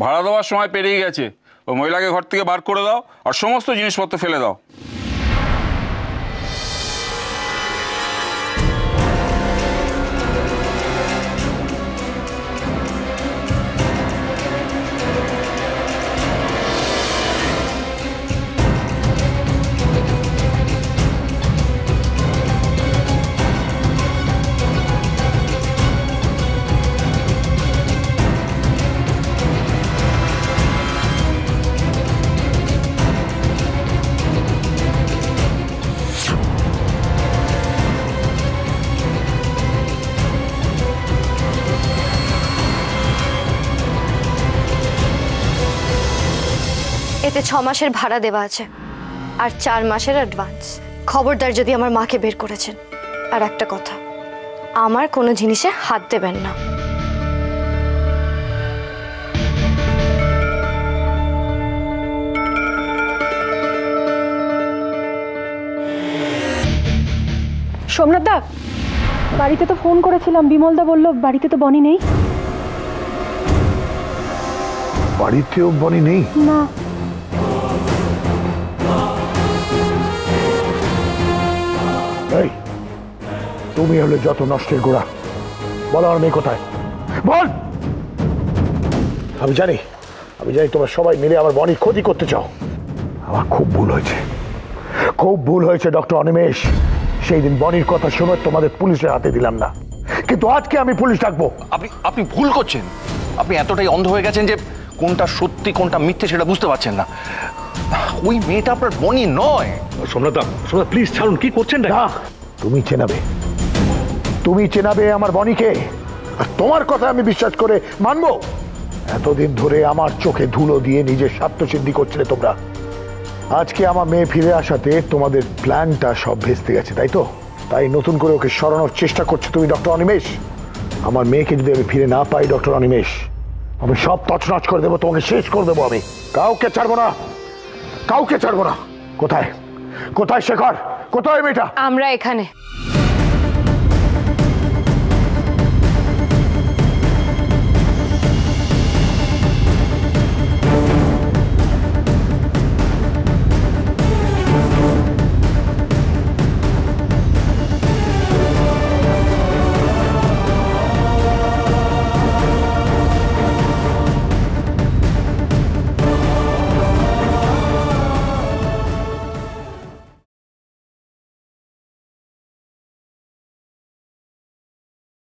ভাড়া দেওয়ার সময় পেরিয়ে গেছে। ওই মহিলাকে ঘর থেকে বার করে দাও আর সমস্ত জিনিসপত্র ফেলে দাও। এতে 6 মাসের ভাড়া দেওয়া আছে আর 4 মাসের অ্যাডভান্স। খবরদার যদি আমার মাকে বের করেছেন। আর একটা কথা, আমার কোনো জিনিসে হাত দেবেন না। সোমনাথ দা, বাড়িতে তো ফোন করেছিলাম, বিমল দা বলল বাড়িতে তো বনি নেই। বাড়িতেও বনি নেই? না। এই, তুমি হলে যত নষ্টের গোড়া। বলো আমার মেয়ে কোথায়, বল। আমি জানি তোমরা সবাই মিলে আমার বনির ক্ষতি করতে চাও। আমার খুব ভুল হয়েছে ডক্টর অনিমেষ। সেই দিন বনির কথা শুনে তোমাদের পুলিশের হাতে দিলাম না, কিন্তু আজকে আমি পুলিশ ডাকবো। আপনি ভুল করছেন। আপনি এতটাই অন্ধ হয়ে গেছেন যে কোনটা সত্যি কোনটা মিথ্যে সেটা বুঝতে পারছেন না। ওই মেয়েটা আপনার বনি নয়। সোমনাথ প্লিজ ছাড়ুন, কি করছেন না? তুমি চেনাবে আমার বনিকে, আর তোমার কথা আমি বিশ্বাস করে মানবো? এতদিন ধরে আমার চোখে ধুলো দিয়ে নিজের স্বার্থ সিদ্ধি করছিলে তোমরা। আজকে আমার মেয়ে ফিরে আসাতে তোমাদের প্ল্যানটা সব ভেস্তে গেছে, তাই তো? তাই নতুন করে ওকে সরানোর চেষ্টা করছো তুমি ডক্টর অনিমেষ। আমার মেয়েকে যদি আমি ফিরে না পাই ডক্টর অনিমেষ, আমি সব তছনছ করে দেবো, তোমাকে শেষ করে দেবো। আমি কাউকে ছাড়বো না। কোথায় শেখর? কোথায় মেয়েটা? আমরা এখানে।